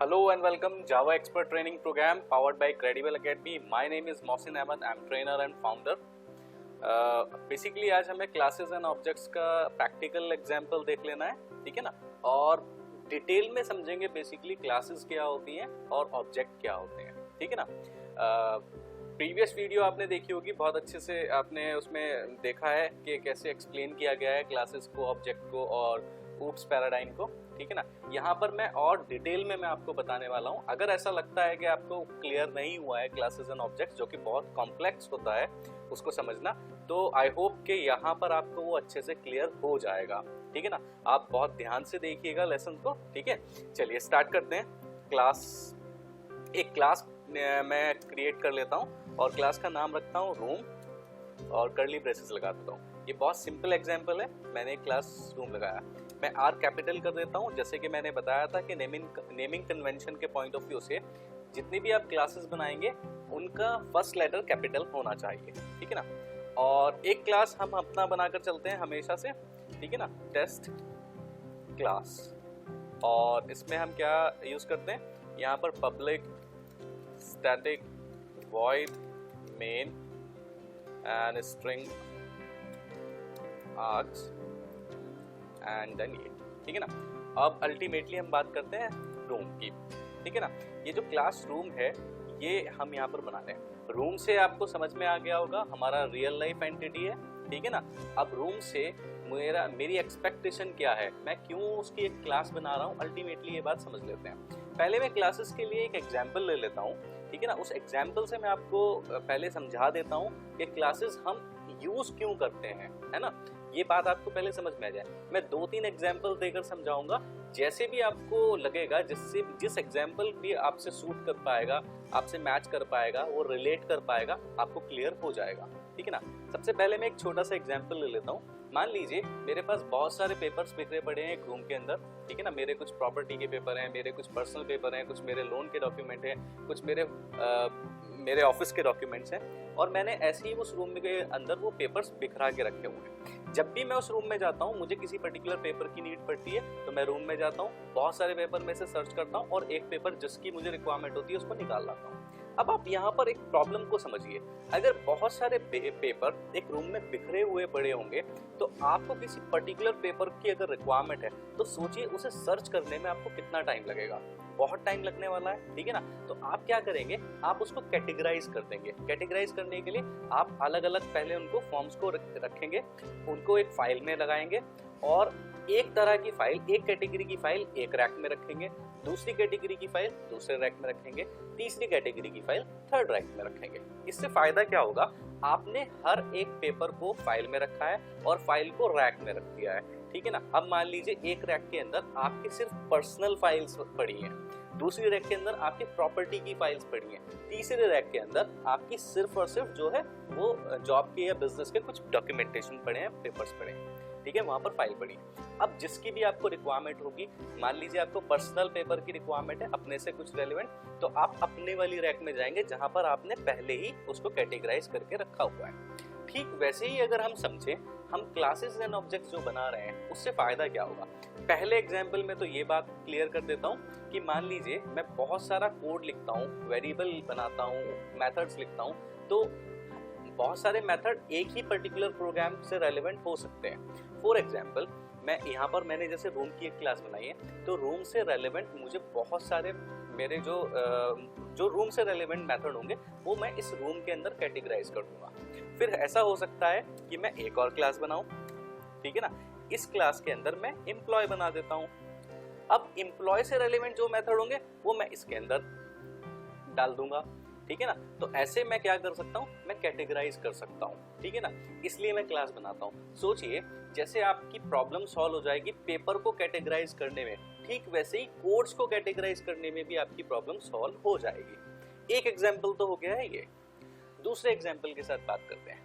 Hello and welcome Java Expert Training Program powered by Credible Academy. My name is Mohsin Ahmed. I'm trainer and founder. Basically आज हमें classes and objects का practical example देख लेना है, ठीक है ना। और डिटेल में समझेंगे बेसिकली क्लासेस क्या होती हैं और ऑब्जेक्ट क्या होते हैं, ठीक है ना। प्रीवियस वीडियो आपने देखी होगी, बहुत अच्छे से आपने उसमें देखा है कि कैसे एक्सप्लेन किया गया है क्लासेस को, ऑब्जेक्ट को और ऊप्स पैराडाइम को, ठीक है ना। यहाँ पर मैं और डिटेल में मैं आपको बताने वाला हूँ। अगर ऐसा लगता है कि आपको क्लियर नहीं हुआ है क्लासेस एंड ऑब्जेक्ट्स, जो कि बहुत कॉम्प्लेक्स होता है उसको समझना, तो आई होप कि यहाँ पर आपको वो अच्छे से क्लियर हो जाएगा, ठीक है ना। आप बहुत ध्यान से देखिएगा लेसन को, ठीक है। चलिए स्टार्ट करते हैं। एक क्लास मैं क्रिएट कर लेता हूँ और क्लास का नाम रखता हूँ रूम और कर्ली ब्रेसेस लगा देता हूँ। ये बहुत सिंपल एग्जांपल है, मैंने एक क्लास रूम लगाया। मैं आर कैपिटल कर देता हूँ, जैसे कि मैंने बताया था कि नेमिंग कन्वेंशन के पॉइंट ऑफ व्यू से जितनी भी आप क्लासेस बनाएंगे उनका फर्स्ट लेटर कैपिटल होना चाहिए, ठीक है ना। और एक क्लास हम अपना बनाकर चलते हैं हमेशा से, ठीक है ना, टेस्ट क्लास। और इसमें हम क्या यूज करते हैं, यहाँ पर public static void main and string args and then ये, ठीक है ना। अब अल्टीमेटली हम बात करते हैं रूम की, ठीक है ना। ये जो क्लास रूम है ये हम यहाँ पर बना रहे हैं। रूम से आपको समझ में आ गया होगा हमारा रियल लाइफ एंटिटी है, ठीक है ना। अब रूम से मेरी एक्सपेक्टेशन क्या है, मैं क्यों उसकी एक क्लास बना रहा हूँ, अल्टीमेटली ये बात समझ लेते हैं। पहले मैं क्लासेस के लिए एक एग्जाम्पल ले लेता हूँ, ठीक है ना। उस एग्जाम्पल से मैं आपको पहले समझा देता हूँ कि क्लासेस हम यूज क्यों करते हैं, है ना। ये बात आपको पहले समझ में आ जाए। मैं 2-3 एग्जाम्पल देकर समझाऊंगा, जैसे भी आपको लगेगा, जिस एग्जाम्पल भी आपसे सूट कर पाएगा, आपसे मैच कर पाएगा, वो रिलेट कर पाएगा, आपको क्लियर हो जाएगा, ठीक है ना। सबसे पहले मैं एक छोटा सा एग्जाम्पल ले लेता हूँ। मान लीजिए मेरे पास बहुत सारे पेपर्स बिखरे पड़े हैं एक रूम के अंदर, ठीक है ना। मेरे कुछ प्रॉपर्टी के पेपर हैं, मेरे कुछ पर्सनल पेपर हैं, कुछ मेरे लोन के डॉक्यूमेंट हैं, कुछ मेरे ऑफिस के डॉक्यूमेंट्स हैं, और मैंने ऐसे ही उस रूम के अंदर वो पेपर्स बिखरा के रखे हुए हैं। जब भी मैं उस रूम में जाता हूँ, मुझे किसी पर्टिकुलर पेपर की नीड पड़ती है, तो मैं रूम में जाता हूँ, बहुत सारे पेपर में से सर्च करता हूँ और एक पेपर जिसकी मुझे रिक्वायरमेंट होती है उसको निकाल लाता हूँ। अब आप यहाँ पर एक प्रॉब्लम को समझिए। अगर बहुत सारे पेपर एक रूम में बिखरे हुए पड़े होंगे, तो आपको किसी पर्टिकुलर पेपर की अगर रिक्वायरमेंट है, तो सोचिए उसे सर्च करने में आपको कितना टाइम लगेगा। बहुत टाइम लगने वाला है, ठीक है ना। तो आप क्या करेंगे, आप उसको कैटेगराइज कर देंगे। कैटेगराइज करने के लिए आप अलग अलग पहले उनको फॉर्म्स को रखेंगे, उनको एक फाइल में लगाएंगे, और एक तरह की फाइल, एक कैटेगरी की फाइल एक रैक में रखेंगे, दूसरी कैटेगरी की फाइल दूसरे रैक में रखेंगे, तीसरी कैटेगरी की फाइल थर्ड रैक में रखेंगे। इससे फायदा क्या होगा, आपने हर एक पेपर को फाइल में रखा है और फाइल को रैक में रख दिया है, ठीक है ना। अब मान लीजिए एक रैक के अंदर आपकी सिर्फ पर्सनल फाइल्स पड़ी हैं, दूसरी रैक के अंदर आपकी प्रॉपर्टी की फाइल्स पड़ी हैं, तीसरे रैक के अंदर आपकी सिर्फ और सिर्फ जो है वो जॉब के या बिजनेस के कुछ डॉक्यूमेंटेशन पड़े हैं, पेपर्स पड़े हैं, ठीक है, वहां पर फाइल पड़ी है। अब जिसकी भी आपको रिक्वायरमेंट होगी, मान लीजिए आपको पर्सनल पेपर की रिक्वायरमेंट है अपने से कुछ रेलेवेंट, तो आप अपने वाली रैक में जाएंगे जहां पर आपने पहले ही उसको कैटेगराइज करके रखा हुआ है। ठीक वैसे ही अगर हम समझें, हम क्लासेस एंड ऑब्जेक्ट्स जो बना रहे हैं उससे फायदा क्या होगा। पहले एग्जाम्पल में तो ये बात क्लियर कर देता हूँ कि मान लीजिए मैं बहुत सारा कोड लिखता हूँ, वेरिएबल बनाता हूँ, मेथड्स लिखता हूँ, तो बहुत सारे मेथड एक ही पर्टिकुलर प्रोग्राम से रेलेवेंट हो सकते हैं। फॉर एग्जाम्पल, मैं यहाँ पर मैंने जैसे रूम की एक क्लास बनाई है, तो रूम से रेलेवेंट मुझे बहुत सारे मेरे जो रूम से रेलेवेंट मेथड होंगे वो मैं इस रूम के अंदर कैटेगराइज कर दूंगा। फिर ऐसा हो सकता है कि मैं एक और क्लास बनाऊं, ठीक है ना। इस क्लास के अंदर मैं एम्प्लॉय बना देता हूं। अब एम्प्लॉय से रेलेवेंट जो मेथड होंगे वो मैं इसके अंदर डाल दूंगा, ठीक है ना। तो ऐसे मैं क्या कर सकता हूँ, मैं कैटेगराइज कर सकता हूँ, ठीक है ना। इसलिए मैं क्लास बनाता हूँ। सोचिए जैसे आपकी प्रॉब्लम सॉल्व हो जाएगी पेपर को कैटेगराइज करने में, ठीक वैसे ही कोड्स को कैटेगराइज करने में भी आपकी प्रॉब्लम सॉल्व हो जाएगी। एक एग्जाम्पल तो हो गया है ये। दूसरे एग्जाम्पल के साथ बात करते हैं।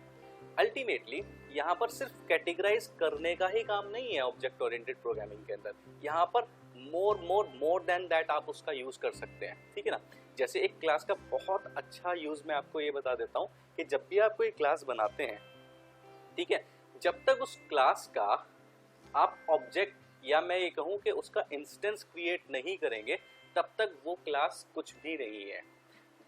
अल्टीमेटली यहाँ पर सिर्फ कैटेगराइज करने का ही काम नहीं है ऑब्जेक्ट ओरिएंटेड प्रोग्रामिंग के अंदर, यहाँ पर मोर देन दैट आप उसका यूज कर सकते हैं, ठीक है ना। जैसे एक क्लास का बहुत अच्छा यूज मैं आपको ये बता देता हूँ कि जब भी आप कोई क्लास बनाते हैं, ठीक है, जब तक उस क्लास का आप ऑब्जेक्ट या मैं ये कहूँ कि उसका इंस्टेंस क्रिएट नहीं करेंगे, तब तक वो क्लास कुछ भी नहीं है।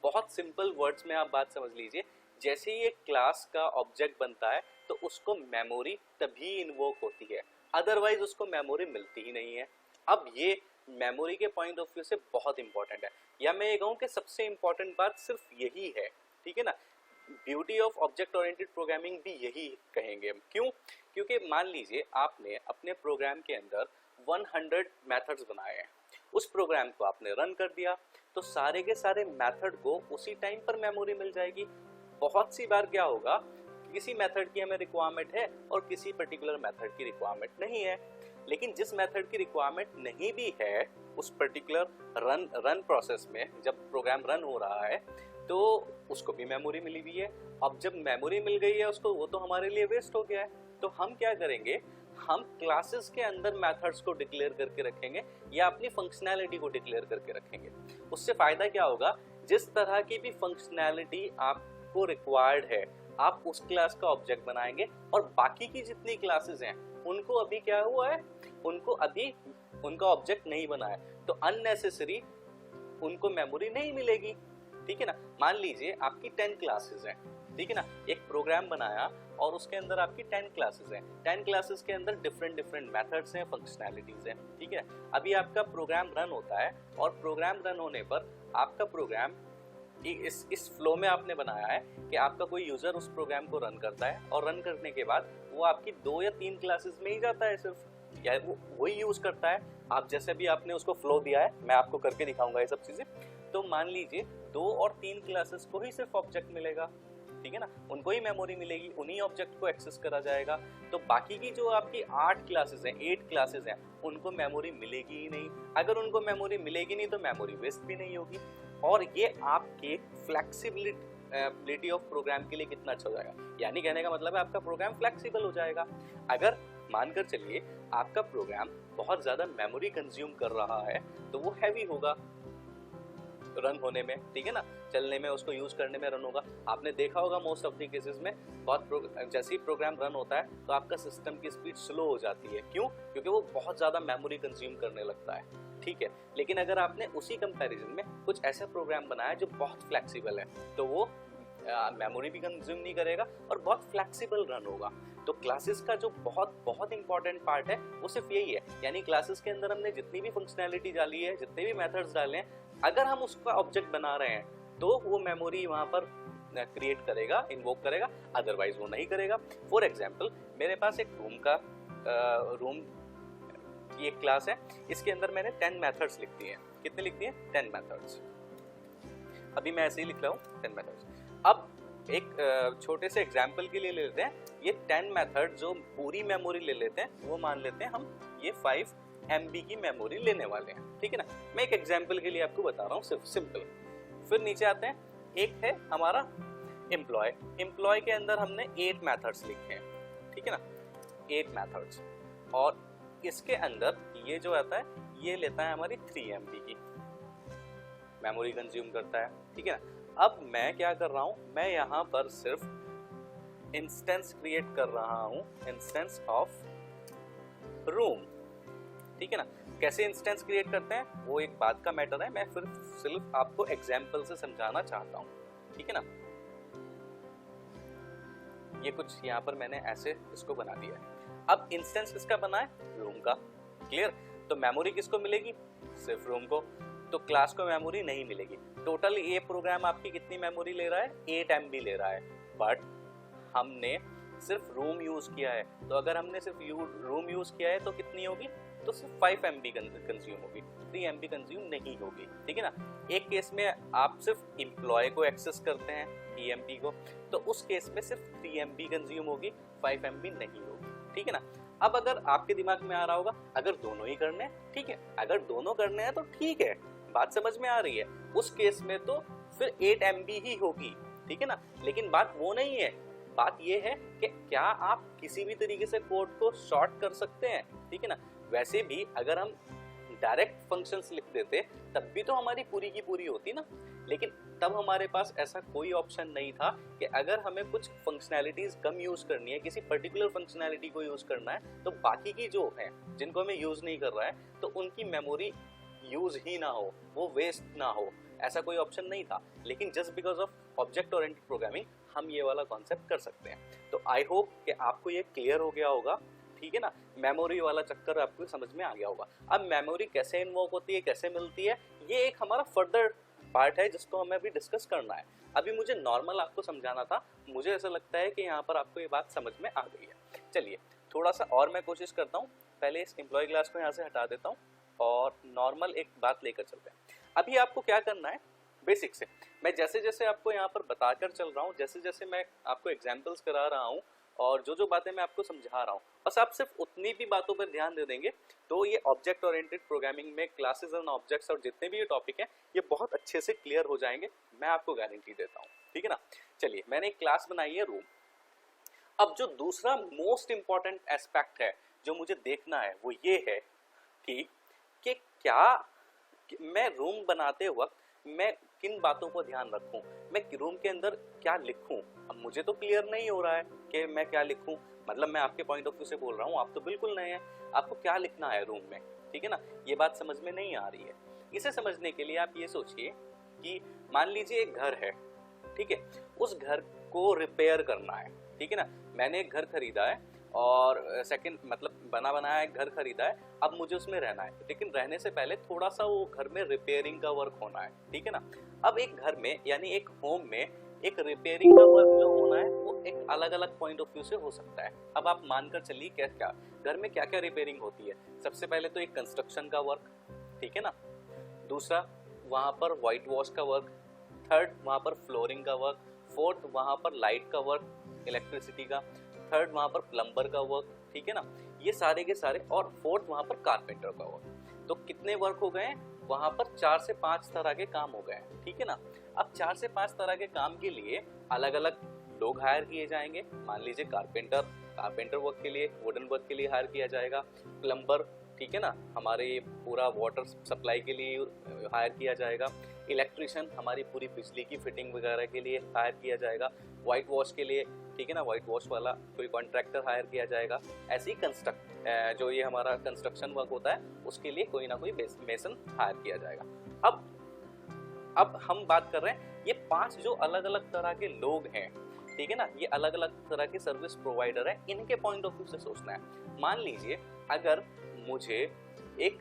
बहुत सिंपल वर्ड्स में आप बात समझ लीजिए, जैसे ही एक क्लास का ऑब्जेक्ट बनता है तो उसको मेमोरी तभी इन्वोक होती है, अदरवाइज उसको मेमोरी मिलती ही नहीं है। अब ये मेमोरी के पॉइंट ऑफ व्यू से बहुत इंपॉर्टेंट है, या मैं ये कहूँ कि सबसे इंपॉर्टेंट बात सिर्फ यही है, ठीक है ना। Beauty of object oriented programming भी यही कहेंगे हम। क्यों? क्योंकि मान लीजिए आपने अपने प्रोग्राम के अंदर 100 मेथड्स बनाए हैं, उस प्रोग्राम को आपने रन कर दिया तो सारे के सारे मेथड को उसी टाइम पर मेमोरी मिल जाएगी। बहुत सी बार क्या होगा, किसी मेथड की हमें रिक्वायरमेंट है और किसी पर्टिकुलर मेथड की रिक्वायरमेंट नहीं है, लेकिन जिस मेथड की रिक्वायरमेंट नहीं भी है उस पर्टिकुलर रन प्रोसेस में, जब प्रोग्राम रन हो रहा है तो उसको भी मेमोरी मिली हुई है। अब जब मेमोरी मिल गई है उसको, वो तो हमारे लिए वेस्ट हो गया है, तो हम क्या करेंगे, हम क्लासेस के अंदर मेथड्स को डिक्लेयर करके रखेंगे या अपनी फंक्शनैलिटी को डिक्लेयर करके रखेंगे। उससे फायदा क्या होगा, जिस तरह की भी फंक्शनैलिटी आपको रिक्वायर्ड है आप उस क्लास का ऑब्जेक्ट बनाएंगे, और बाकी की जितनी क्लासेस हैं उनको अभी क्या हुआ है, उनको अभी उनका ऑब्जेक्ट नहीं बना है, तो अननेसेसरी उनको मेमोरी नहीं मिलेगी, ठीक है ना। मान लीजिए आपकी 10 क्लासेस हैं, ठीक है ना, एक प्रोग्राम बनाया और उसके अंदर आपकी 10 क्लासेस हैं, 10 क्लासेस के अंदर डिफरेंट मेथड्स हैं, फंक्शनैलिटीज हैं, ठीक है। अभी आपका प्रोग्राम रन होता है और प्रोग्राम रन होने पर आपका प्रोग्राम इस फ्लो में आपने बनाया है कि आपका कोई यूजर उस प्रोग्राम को रन करता है और रन करने के बाद वो आपकी 2 या 3 क्लासेस में ही जाता है सिर्फ, या वो वही यूज करता है। आप जैसे भी आपने उसको फ्लो दिया है, मैं आपको करके दिखाऊंगा ये सब चीजें, तो मान लीजिए 2 और 3 क्लासेस को ही सिर्फ ऑब्जेक्ट मिलेगा, ठीक है ना, उनको ही मेमोरी मिलेगी, उन्हीं ऑब्जेक्ट को एक्सेस करा जाएगा। तो बाकी की जो आपकी 8 क्लासेस हैं, 8 क्लासेस हैं, उनको मेमोरी मिलेगी ही नहीं। अगर उनको मेमोरी मिलेगी नहीं तो मेमोरी वेस्ट भी नहीं होगी, और ये आपके फ्लेक्सिबिलिटी ऑफ प्रोग्राम के लिए कितना अच्छा हो जाएगा। यानी कहने का मतलब है आपका प्रोग्राम फ्लेक्सिबल हो जाएगा। अगर मानकर चलिए आपका प्रोग्राम बहुत ज्यादा मेमोरी कंज्यूम कर रहा है तो वो हैवी होगा रन होने में, ठीक है ना, चलने में, उसको यूज करने में रन होगा। आपने देखा होगा मोस्ट ऑफ द केसेस में जैसे ही प्रोग्राम रन होता है तो आपका सिस्टम की स्पीड स्लो हो जाती है। क्यों? क्योंकि वो बहुत ज्यादा मेमोरी कंज्यूम करने लगता है, ठीक है। लेकिन अगर आपने उसी कंपैरिजन में कुछ ऐसा प्रोग्राम बनाया जो बहुत फ्लेक्सिबल है तो वो मेमोरी भी कंज्यूम नहीं करेगा और बहुत फ्लेक्सिबल रन होगा। तो क्लासेस का जो बहुत इंपॉर्टेंट पार्ट है वो सिर्फ यही है, यानी क्लासेस के अंदर हमने जितनी भी फंक्शनैलिटी डाली है, जितने भी मेथड्स डाले हैं, अगर हम उसका ऑब्जेक्ट बना रहे हैं तो वो मेमोरी वहां पर क्रिएट करेगा, इन्वोक करेगा, अदरवाइज वो नहीं करेगा। फॉर एग्जांपल मेरे पास एक रूम की एक क्लास है, इसके अंदर मैंने 10 मेथड्स लिख दिए हैं। कितने लिख दिए? 10 मेथड्स। अभी मैं ऐसे ही लिख रहा हूँ 10 मेथड्स। अब एक छोटे से एग्जाम्पल के लिए ले लेते हैं, ये 10 मेथड जो पूरी मेमोरी ले लेते हैं, वो मान लेते हैं हम ये 5 MB की मेमोरी लेने वाले हैं, ठीक है ना। मैं एक एग्जाम्पल के लिए आपको बता रहा हूँ, सिर्फ सिंपल। फिर नीचे आते हैं, एक है हमारा एम्प्लॉय के अंदर हमने 8 मेथड्स लिखे हैं, ठीक है ना, 8 मेथड्स, और इसके अंदर ये जो आता है ये लेता है हमारी 3 MB की मेमोरी कंज्यूम करता है, ठीक है ना। अब मैं क्या कर रहा हूं, मैं यहां पर सिर्फ इंस्टेंस क्रिएट कर रहा हूं, इंस्टेंस ऑफ रूम, ठीक है ना। कैसे इंस्टेंस क्रिएट करते हैं वो एक बात का मैटर है, मैं फिर सिर्फ आपको एग्जांपल से समझाना चाहता हूं, ठीक है ना। ये कुछ यहाँ पर मैंने ऐसे इसको बना दिया है। अब इंस्टेंस किसका बना है? रूम का, क्लियर। तो मेमोरी किसको मिलेगी? सिर्फ रूम को। तो क्लास को मेमोरी नहीं मिलेगी। टोटल ये प्रोग्राम आपकी कितनी मेमोरी ले रहा है? 8 MB ले रहा है, बट हमने सिर्फ रूम यूज किया है। तो अगर हमने सिर्फ रूम यूज किया है तो कितनी होगी? तो सिर्फ 5 MB कंज्यूम होगी, 3 MB कंज्यूम नहीं होगी, ठीक है ना। एक केस में आप सिर्फ एम्प्लॉय को एक्सेस करते हैं, EMP को, तो उस केस में सिर्फ 3 MB कंज्यूम होगी, 5 MB नहीं होगी, ठीक है ना। अब अगर आपके दिमाग में आ रहा होगा अगर दोनों ही करने हैं, ठीक है, अगर दोनों करने हैं तो ठीक है, बात समझ में आ रही है। उस केस में तो फिर 8 MB ही होगी, ठीक है ना। लेकिन बात वो नहीं है, बात ये है कि क्या आप किसी भी तरीके से कोड को शॉर्ट कर सकते हैं, ठीक है ना। वैसे भी अगर हम डायरेक्ट फंक्शंस लिख देते तब भी तो हमारी पूरी की पूरी होती ना, लेकिन तब हमारे पास ऐसा कोई ऑप्शन नहीं था कि अगर हमें कुछ फंक्शनैलिटीज कम यूज करनी है, किसी पर्टिकुलर फंक्शनैलिटी को यूज करना है, तो बाकी की जो है जिनको हमें यूज नहीं कर रहा है तो उनकी मेमोरी यूज ही ना हो, वो वेस्ट ना हो, ऐसा कोई ऑप्शन नहीं था। लेकिन just because of object oriented programming हम ये वाला कॉन्सेप्ट कर सकते हैं। तो आई होप कि आपको ये क्लियर हो गया होगा, ठीक है ना। मेमोरी वाला चक्कर आपको समझ में आ गया होगा। अब मेमोरी कैसे इन्वोक होती है, कैसे मिलती है, ये एक हमारा फर्दर पार्ट है जिसको हमें अभी डिस्कस करना है। अभी मुझे नॉर्मल आपको समझाना था, मुझे ऐसा लगता है कि यहाँ पर आपको ये बात समझ में आ गई है। चलिए थोड़ा सा और मैं कोशिश करता हूँ, पहले इस एम्प्लॉय क्लास को यहाँ से हटा देता हूँ और नॉर्मल एक बात लेकर चलते हैं। अभी आपको क्या करना है, बेसिक से मैं जैसे जैसे आपको यहाँ पर बताकर चल रहा हूँ, जैसे जैसे मैं आपको एग्जाम्पल्स करा रहा हूँ और जो जो बातें मैं आपको समझा रहा हूँ, बस आप सिर्फ उतनी भी बातों पर ध्यान दे देंगे तो ये ऑब्जेक्ट ओरिएंटेड प्रोग्रामिंग में क्लासेस एंड ऑब्जेक्ट्स और जितने भी ये टॉपिक हैं ये बहुत अच्छे से क्लियर हो जाएंगे, मैं आपको गारंटी देता हूँ, ठीक है ना। चलिए मैंने एक क्लास बनाई है रूम। अब जो दूसरा मोस्ट इंपॉर्टेंट एस्पेक्ट है जो मुझे देखना है वो ये है कि क्या मैं रूम बनाते वक्त मैं किन बातों को ध्यान रखूं, मैं रूम के अंदर क्या लिखूं। अब मुझे तो क्लियर नहीं हो रहा है कि मैं क्या लिखूं, मतलब मैं आपके पॉइंट ऑफ व्यू से बोल रहा हूं, आप तो बिल्कुल नए हैं, आपको क्या लिखना है रूम में, ठीक है ना, ये बात समझ में नहीं आ रही है। इसे समझने के लिए आप ये सोचिए कि मान लीजिए एक घर है, ठीक है, उस घर को रिपेयर करना है, ठीक है ना। मैंने एक घर खरीदा है और सेकंड मतलब बना बनाया एक घर खरीदा है, अब मुझे उसमें रहना है, लेकिन रहने से पहले थोड़ा सा वो घर में रिपेयरिंग का वर्क होना है, ठीक है ना। अब एक घर में यानी एक होम में एक रिपेयरिंग का वर्क जो होना है वो एक अलग अलग पॉइंट ऑफ व्यू से हो सकता है। अब आप मानकर चलिए क्या क्या घर में क्या क्या रिपेयरिंग होती है। सबसे पहले तो एक कंस्ट्रक्शन का वर्क, ठीक है ना, दूसरा वहां पर व्हाइट वॉश का वर्क, थर्ड वहां पर फ्लोरिंग का वर्क, फोर्थ वहां पर लाइट का वर्क इलेक्ट्रिसिटी का, थर्ड वहां पर प्लम्बर का वर्क, ठीक है ना, ये सारे के सारे, और फोर्थ वहां पर कारपेंटर का वर्क। तो कितने वर्क हो गए वहां पर, 4 से 5 तरह के काम हो गए, ठीक है ना। अब 4 से 5 तरह के काम के लिए अलग अलग लोग हायर किए जाएंगे। मान लीजिए कारपेंटर वर्क के लिए, वुडन वर्क के लिए हायर किया जाएगा, प्लम्बर, ठीक है ना, हमारे पूरा वाटर सप्लाई के लिए हायर किया जाएगा, इलेक्ट्रिशियन हमारी पूरी बिजली की फिटिंग वगैरह के लिए हायर किया जाएगा, व्हाइट वॉश के लिए, ठीक है ना, व्हाइट वॉश वाला कोई कॉन्ट्रैक्टर हायर किया जाएगा। ऐसे ही जो ये हमारा कंस्ट्रक्शन वर्क होता है उसके लिए कोई ना कोई मेसन हायर किया जाएगा। अब हम बात कर रहे हैं ये 5 जो अलग अलग तरह के लोग हैं, ठीक है ना, ये अलग अलग तरह के सर्विस प्रोवाइडर है, इनके पॉइंट ऑफ व्यू से सोचना है। मान लीजिए अगर मुझे एक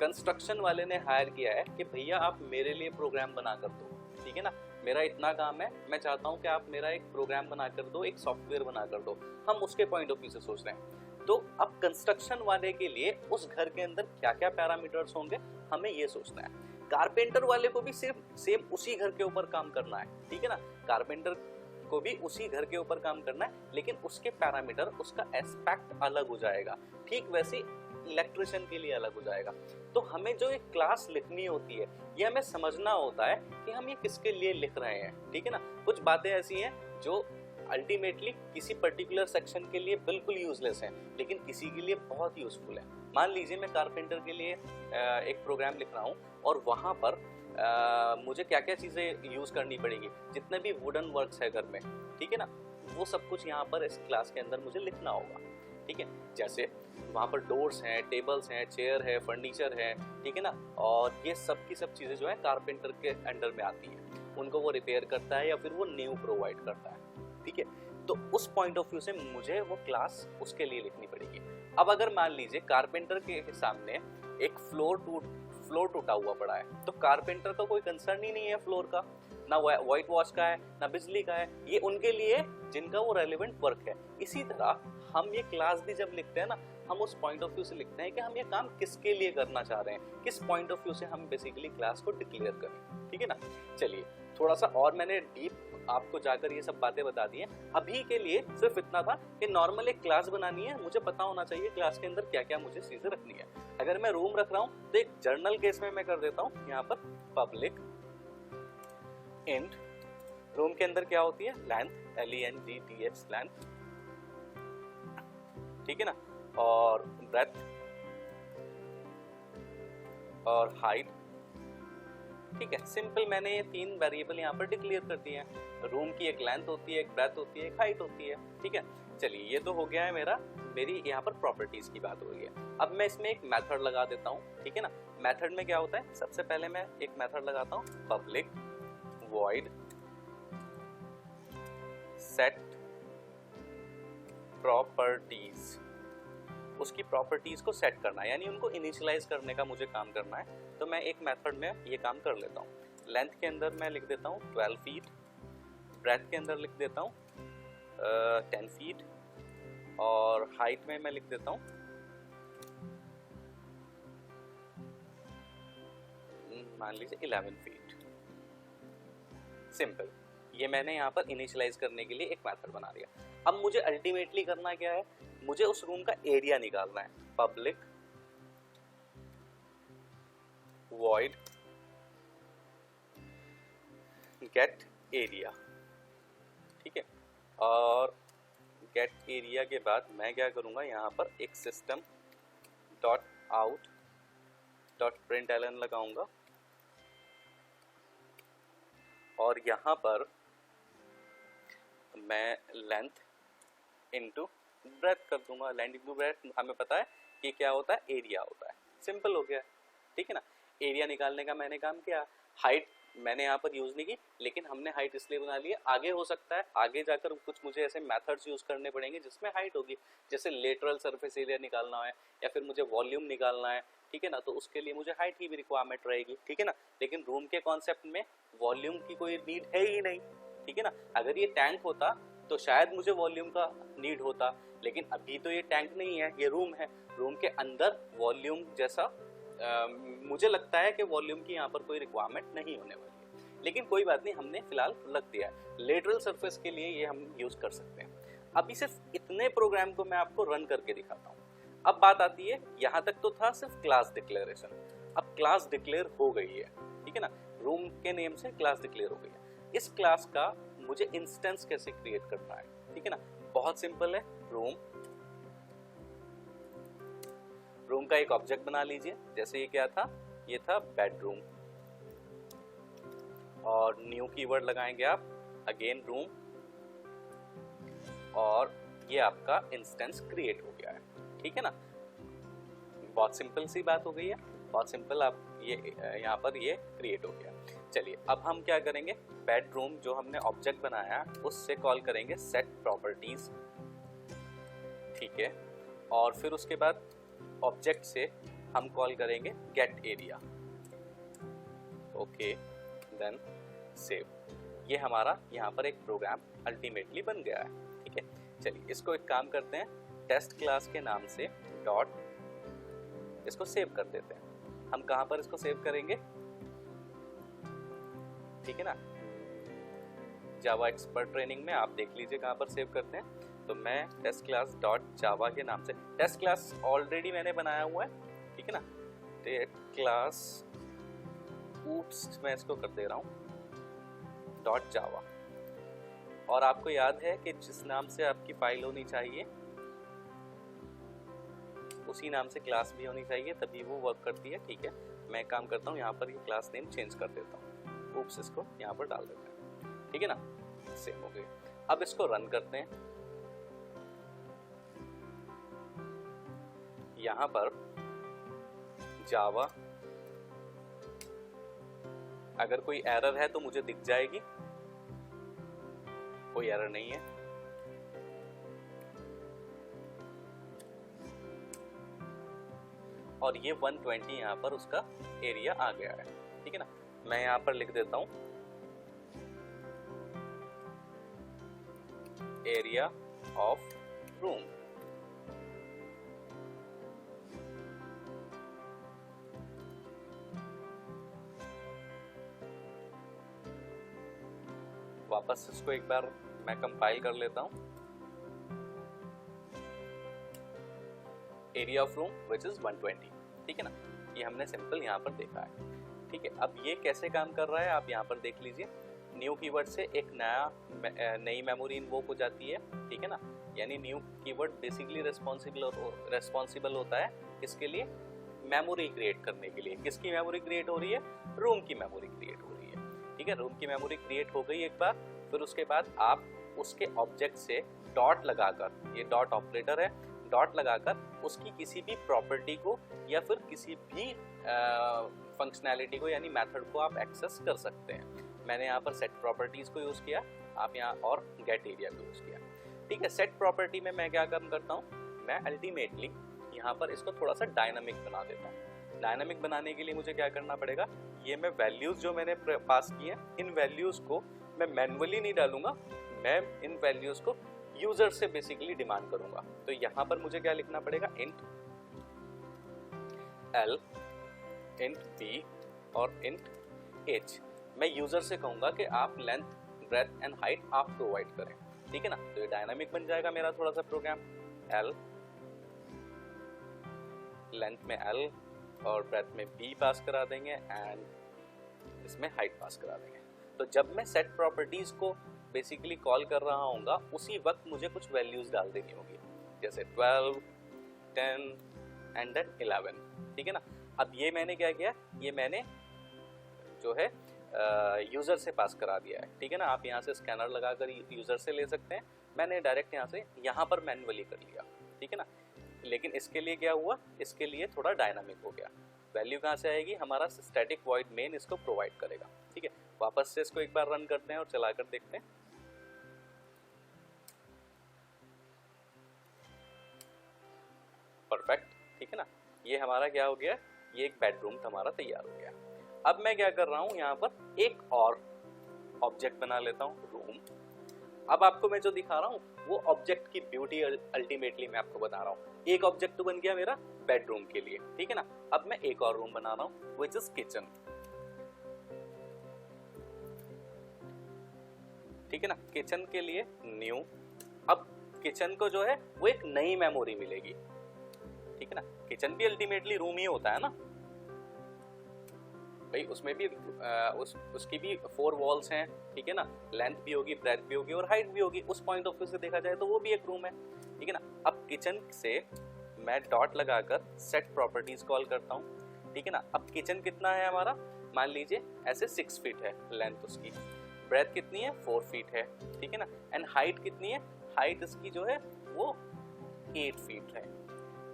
कंस्ट्रक्शन वाले ने हायर किया है कि भैया आप मेरे लिए प्रोग्राम बना कर दो, ठीक है ना, मेरा इतना काम है, मैं चाहता हूं कि आप मेरा एक प्रोग्राम बना कर दो, एक सॉफ्टवेयर बना कर दो, हम उसके पॉइंट ऑफ व्यू से सोच रहे हैं। तो अब कंस्ट्रक्शन वाले के लिए उस घर के अंदर क्या क्या पैरामीटर्स होंगे हमें ये सोचना है। कारपेंटर वाले को भी सिर्फ सेम उसी घर के ऊपर काम करना है, ठीक है ना, कारपेंटर को भी उसी घर के ऊपर काम करना है, लेकिन उसके पैरामीटर, उसका एस्पेक्ट अलग हो जाएगा। ठीक वैसे इलेक्ट्रिशियन के लिए अलग हो जाएगा। तो हमें जो एक क्लास लिखनी होती है ये हमें समझना होता है कि हम ये किसके लिए लिख रहे हैं, ठीक है ना। कुछ बातें ऐसी हैं जो अल्टीमेटली किसी पर्टिकुलर सेक्शन के लिए बिल्कुल यूजलेस है, लेकिन किसी के लिए बहुत यूजफुल है। मान लीजिए मैं कारपेंटर के लिए एक प्रोग्राम लिख रहा हूँ और वहां पर मुझे क्या क्या चीजें यूज करनी पड़ेगी, जितने भी वुडन वर्क्स है घर में, ठीक है ना, वो सब कुछ यहाँ पर इस क्लास के अंदर मुझे लिखना होगा, ठीक है। जैसे वहाँ पर डोर्स हैं, टेबल्स हैं, चेयर है, फर्नीचर है, ठीक है ना, और ये सब की सब चीजें जो है कारपेंटर के अंडर में आती हैं, उनको वो रिपेयर करता है या फिर वो न्यू प्रोवाइड करता है, ठीक है। तो उस पॉइंट ऑफ व्यू से मुझे वो क्लास उसके लिए लिखनी पड़ेगी। अब अगर मान लीजिए कारपेंटर के सामने एक फ्लोर टूटा हुआ पड़ा है, तो कारपेंटर का कोई कंसर्न ही नहीं है फ्लोर का, ना व्हाइट वॉश का है ना बिजली का है, ये उनके लिए जिनका वो रेलेवेंट वर्क है। इसी तरह हम ये क्लास भी जब लिखते हैं ना, हम उस पॉइंट ऑफ व्यू से लिखते हैं कि हम ये काम किसके लिए करना चाह रहे हैं, किस पॉइंट ऑफ व्यू से हम बेसिकली क्लास को डिक्लेयर करें, ठीक है ना। चलिए थोड़ा सा और मैंने डीप आपको जाकर ये सब बातें बता दी हैं। अभी के लिए सिर्फ इतना था कि नॉर्मल एक क्लास बनानी है, मुझे पता होना चाहिए क्लास के अंदर क्या क्या मुझे चीजें रखनी है। अगर मैं रूम रख रहा हूँ तो एक जर्नल केस में मैं कर देता हूँ यहाँ पर पब्लिक इंट, रूम के अंदर क्या होती है, लेंथ, LENGTH लेंथ, ठीक है ना, और ब्रेथ और हाइट, ठीक है। सिंपल मैंने ये 3 वेरिएबल यहाँ पर डिक्लेयर कर दिए हैं। रूम की एक लेंथ होती है, एक ब्रेथ होती है, एक हाइट होती है, ठीक है। चलिए ये तो हो गया है मेरी यहाँ पर प्रॉपर्टीज की बात हो रही है। अब मैं इसमें एक मेथड लगा देता हूँ, ठीक है ना। मेथड में क्या होता है, सबसे पहले मैं एक मेथड लगाता हूँ पब्लिक वॉइड सेट प्रॉपर्टीज। उसकी प्रॉपर्टीज को सेट करना है, यानी उनको इनिशियलाइज करने का मुझे काम करना है। तो मैं एक मेथड में ये काम कर लेता हूँ। लेंथ के अंदर मैं लिख देता हूँ 12 फीट, ब्रेथ के अंदर लिख देता हूँ 10 फीट, और हाइट में मैं लिख देता हूँ मान लीजिए 11 फीट। सिंपल, ये मैंने यहाँ पर इनिशियलाइज करने के लिए एक मेथड बना दिया। अब मुझे अल्टीमेटली करना क्या है, मुझे उस रूम का एरिया निकालना है। पब्लिक वॉइड गेट एरिया, ठीक है। और गेट एरिया के बाद मैं क्या करूंगा, यहाँ पर एक system dot out dot println लगाऊंगा, और यहाँ पर मैं लेंथ इनटू ब्रेथ कर दूंगा। लेंथ इनटू ब्रेथ हमें पता है कि क्या होता है, एरिया होता है। सिंपल हो गया, ठीक है ना। एरिया निकालने का मैंने काम किया। हाइट मैंने यहाँ पर यूज़ नहीं की, लेकिन हमने हाइट इसलिए बना ली है, आगे हो सकता है आगे जाकर कुछ मुझे ऐसे मेथड्स यूज़ करने पड़ेंगे जिसमें हाइट होगी, जैसे लेटरल सरफेस एरिया निकालना है या फिर मुझे वॉल्यूम निकालना है, ठीक है ना। तो उसके लिए मुझे हाइट की भी रिक्वायरमेंट रहेगी, ठीक है ना। लेकिन रूम के कॉन्सेप्ट में वॉल्यूम की कोई नीड है ही नहीं, ठीक है ना। अगर ये टैंक होता तो शायद मुझे वॉल्यूम का नीड होता, लेकिन अभी तो ये टैंक नहीं है, ये रूम है। रूम के अंदर वॉल्यूम जैसा मुझे लगता है कि वॉल्यूम की यहाँ पर कोई रिक्वायरमेंट नहीं होने वाली है, लेकिन कोई बात नहीं, हमने फिलहाल रख दिया है। लेटरल सरफेस के लिए ये हम यूज कर सकते हैं। अभी सिर्फ इतने प्रोग्राम को मैं आपको रन करके दिखाता हूँ। अब बात आती है, यहाँ तक तो था सिर्फ क्लास डिक्लेरेशन, अब क्लास डिक्लेयर हो गई है, ठीक है ना। रूम के नेम से क्लास डिक्लेयर हो गई है। इस क्लास का मुझे इंस्टेंस कैसे क्रिएट करना है, ठीक है ना। बहुत सिंपल है, रूम का एक ऑब्जेक्ट बना लीजिए। जैसे ये क्या था, ये था बेडरूम, और न्यू कीवर्ड लगाएंगे आप, अगेन रूम, और ये आपका इंस्टेंस क्रिएट हो गया है, ठीक है ना। बहुत सिंपल सी बात हो गई है, बहुत सिंपल। आप ये यहाँ पर ये क्रिएट हो गया। चलिए अब हम क्या करेंगे, बेडरूम जो हमने ऑब्जेक्ट बनाया उससे कॉल करेंगे सेट प्रॉपर्टीज, ठीक है। और फिर उसके बाद ऑब्जेक्ट से हम कॉल करेंगे gate area, okay, then save. ये हमारा यहाँ पर एक प्रोग्राम अल्टीमेटली बन गया है, ठीक है। चलिए इसको एक काम करते हैं, टेस्ट क्लास के नाम से डॉट इसको सेव कर देते हैं। हम कहाँ पर इसको सेव करेंगे, ठीक है ना, जावा एक्सपर्ट ट्रेनिंग में। आप देख लीजिए कहाँ पर सेव करते हैं। तो मैं टेस्ट क्लास डॉट जावा के नाम से, टेस्ट क्लास ऑलरेडी मैंने बनाया हुआ है, ठीक है ना। टेस्ट क्लास, ऊप्स, मैं इसको कर दे रहा हूँ डॉट जावा। और आपको याद है कि जिस नाम से आपकी फाइल होनी चाहिए उसी नाम से क्लास भी होनी चाहिए, तभी वो वर्क करती है, ठीक है। मैं काम करता हूँ यहाँ पर ये क्लास नेम चेंज कर देता हूँ, ऊप्स, इसको यहाँ पर डाल देते हैं, ठीक है ना। सेम हो गई। अब इसको रन करते हैं। यहाँ पर जावा, अगर कोई एरर है तो मुझे दिख जाएगी, कोई एरर नहीं है। और ये 120 यहाँ पर उसका एरिया आ गया है, ठीक है ना। मैं यहाँ पर लिख देता हूँ एरिया ऑफ रूम, वापस इसको एक बार मैं कंपाइल कर लेता हूँ। Area of room which is 120, ठीक है ना। ये हमने सिंपल यहाँ पर देखा है, ठीक है। अब ये कैसे काम कर रहा है आप यहाँ पर देख लीजिए। न्यू कीवर्ड से एक नई मेमोरी इन्वोक हो जाती है, ठीक है ना। यानी न्यू कीवर्ड बेसिकली रेस्पॉन्सिबल होता है इसके लिए, मेमोरी क्रिएट करने के लिए। किसकी मेमोरी क्रिएट हो रही है, रूम की मेमोरी क्रिएट हो रही है, ठीक है। रूम की मेमोरी क्रिएट हो गई एक बार, फिर उसके बाद आप उसके ऑब्जेक्ट से डॉट लगाकर, ये डॉट ऑपरेटर है, डॉट लगाकर उसकी किसी भी प्रॉपर्टी को या फिर किसी भी फंक्शनैलिटी को यानी मेथड को आप एक्सेस कर सकते हैं। मैंने यहाँ पर सेट प्रॉपर्टीज को यूज़ किया, आप यहाँ और गेट एरिया को यूज़ किया। ठीक है, सेट प्रॉपर्टी में मैं क्या काम करता हूँ, मैं अल्टीमेटली यहाँ पर इसको थोड़ा सा डायनामिक बना देता हूँ। डायनामिक बनाने के लिए मुझे क्या करना पड़ेगा, ये मैं वैल्यूज़ जो मैंने पास किए इन वैल्यूज़ को मैं मैन्युअली नहीं डालूंगा, मैं इन वैल्यूज़ को यूजर से बेसिकली डिमांड करूंगा। तो यहाँ पर मुझे क्या लिखना पड़ेगा, इंट एल, इंट बी और इंट एच। मैं यूजर से कहूंगा कि आप लेंथ, ब्रेथ एंड हाइट आप प्रोवाइड करें। ठीक है ना, तो ये डायनामिक बन जाएगा मेरा थोड़ा सा प्रोग्राम। एल, लेंथ में एल और ब्रेथ में बी पास करा देंगे एंड इसमें हाइट पास करा देंगे। तो जब मैं सेट प्रॉपर्टीज को बेसिकली कॉल कर रहा हूँगा उसी वक्त मुझे कुछ वैल्यूज डाल देनी होगी, जैसे 12, 10 एंड देन 11। ठीक है ना, अब ये मैंने क्या किया, ये मैंने जो है यूज़र से पास करा दिया है। ठीक है ना, आप यहाँ से स्कैनर लगाकर यूज़र से ले सकते हैं, मैंने डायरेक्ट यहाँ से यहाँ पर मैन्युअली कर लिया। ठीक है ना, लेकिन इसके लिए क्या हुआ, इसके लिए थोड़ा डायनामिक हो गया। वैल्यू कहाँ से आएगी, हमारा स्टैटिक वॉइड मेन इसको प्रोवाइड करेगा। ठीक है, वापस से इसको एक बार रन करते हैं और चला कर देखते हैं। परफेक्ट। ठीक है ना, ये हमारा क्या हो गया, ये एक बेडरूम हमारा तैयार हो गया। अब मैं क्या कर रहा हूँ, यहाँ पर एक और ऑब्जेक्ट बना लेता हूँ, रूम। अब आपको मैं जो दिखा रहा हूँ वो ऑब्जेक्ट की ब्यूटी अल्टीमेटली मैं आपको बता रहा हूँ। एक ऑब्जेक्ट तो बन गया मेरा बेडरूम के लिए। ठीक है ना, अब मैं एक और रूम बना रहा हूँ व्हिच इज किचन। ठीक है ना, किचन के लिए न्यू। अब किचन को जो है वो एक नई मेमोरी मिलेगी। ठीक है ना, किचन भी अल्टीमेटली रूम ही होता है ना भाई, उसमें भी उसकी भी 4 वॉल्स हैं। ठीक है ना, लेंथ भी होगी, ब्रेथ भी होगी और हाइट भी होगी। उस पॉइंट ऑफ व्यू से देखा जाए तो वो भी एक रूम है। ठीक है ना, अब किचन से मैं डॉट लगाकर सेट प्रॉपर्टीज कॉल करता हूँ। ठीक है ना, अब किचन कितना है हमारा, मान लीजिए ऐसे 6 फीट है लेंथ उसकी, ब्रेथ कितनी है 4 फीट है। ठीक है ना, एंड हाइट कितनी है, हाइट इसकी जो है वो 8 फीट है।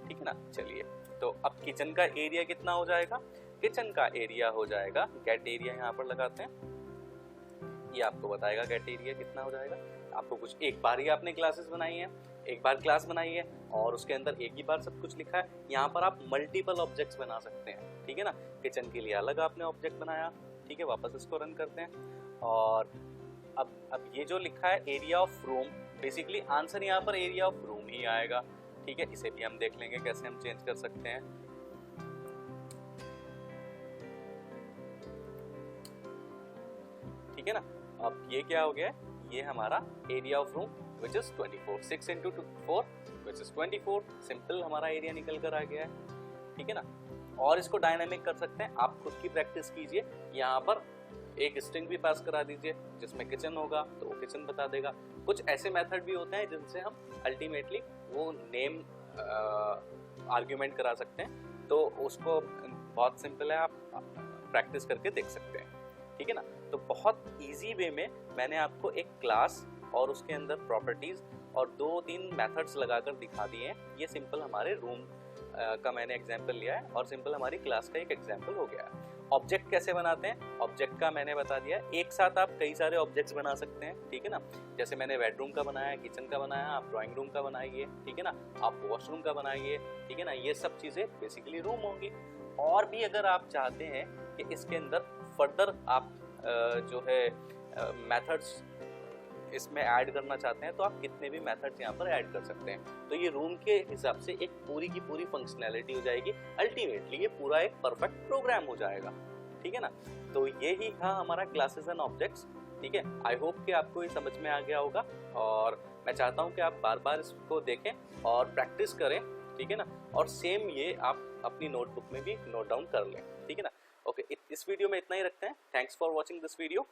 ठीक है ना, चलिए तो अब किचन का एरिया कितना हो जाएगा, किचन का एरिया हो जाएगा, गेट एरिया यहाँ पर लगाते हैं, ये आपको बताएगा गेट एरिया कितना हो जाएगा। आपको कुछ एक बार ही आपने क्लासेस बनाई है, एक बार क्लास बनाई है और उसके अंदर एक ही बार सब कुछ लिखा है। यहाँ पर आप मल्टीपल ऑब्जेक्ट्स बना सकते हैं। ठीक है ना, किचन के लिए अलग आपने ऑब्जेक्ट बनाया। ठीक है, वापस इसको रन करते हैं और अब ये जो लिखा है area of room, basically answer यहाँ पर एरिया ऑफ रूम ही आएगा। ठीक है, इसे भी हम देख लेंगे कैसे हम चेंज कर सकते हैं। ठीक है ना, अब ये क्या हो गया, ये हमारा area of room which is 24, 6 into 4 which is 24। Simple हमारा एरिया निकल कर आ गया है। ठीक है ना, और इसको डायनामिक कर सकते हैं, आप खुद की प्रैक्टिस कीजिए। यहाँ पर एक स्ट्रिंग भी पास करा दीजिए जिसमें किचन होगा तो वो किचन बता देगा। कुछ ऐसे मेथड भी होते हैं जिनसे हम अल्टीमेटली वो नेम आर्ग्यूमेंट करा सकते हैं, तो उसको बहुत सिंपल है, आप प्रैक्टिस करके देख सकते हैं। ठीक है ना, तो बहुत इजी वे में मैंने आपको एक क्लास और उसके अंदर प्रॉपर्टीज और 2-3 मेथड्स लगाकर दिखा दिए हैं। ये सिंपल हमारे रूम का मैंने एग्जांपल लिया है और सिंपल हमारी क्लास का एक एग्जांपल हो गया है। ऑब्जेक्ट कैसे बनाते हैं, ऑब्जेक्ट का मैंने बता दिया। एक साथ आप कई सारे ऑब्जेक्ट्स बना सकते हैं। ठीक है ना, जैसे मैंने बेडरूम का बनाया, किचन का बनाया, आप ड्राइंग रूम का बनाइए। ठीक है ना, आप वॉशरूम का बनाइए। ठीक है ना, ये सब चीज़ें बेसिकली रूम होंगी। और भी अगर आप चाहते हैं कि इसके अंदर फर्दर आप जो है मेथड्स इसमें ऐड करना चाहते हैं तो आप कितने भी मेथड्स यहाँ पर ऐड कर सकते हैं। तो ये रूम के हिसाब से एक पूरी की पूरी फंक्शनैलिटी हो जाएगी। अल्टीमेटली ये पूरा एक परफेक्ट प्रोग्राम हो जाएगा। ठीक है ना, तो ये ही था हमारा क्लासेस एंड ऑब्जेक्ट्स। ठीक है, आई होप कि आपको ये समझ में आ गया होगा और मैं चाहता हूँ कि आप बार बार इसको देखें और प्रैक्टिस करें। ठीक है ना, और सेम ये आप अपनी नोटबुक में भी नोट डाउन कर लें। ठीक है ना, ओके, इस वीडियो में इतना ही रखते हैं। Thanks for watching this video.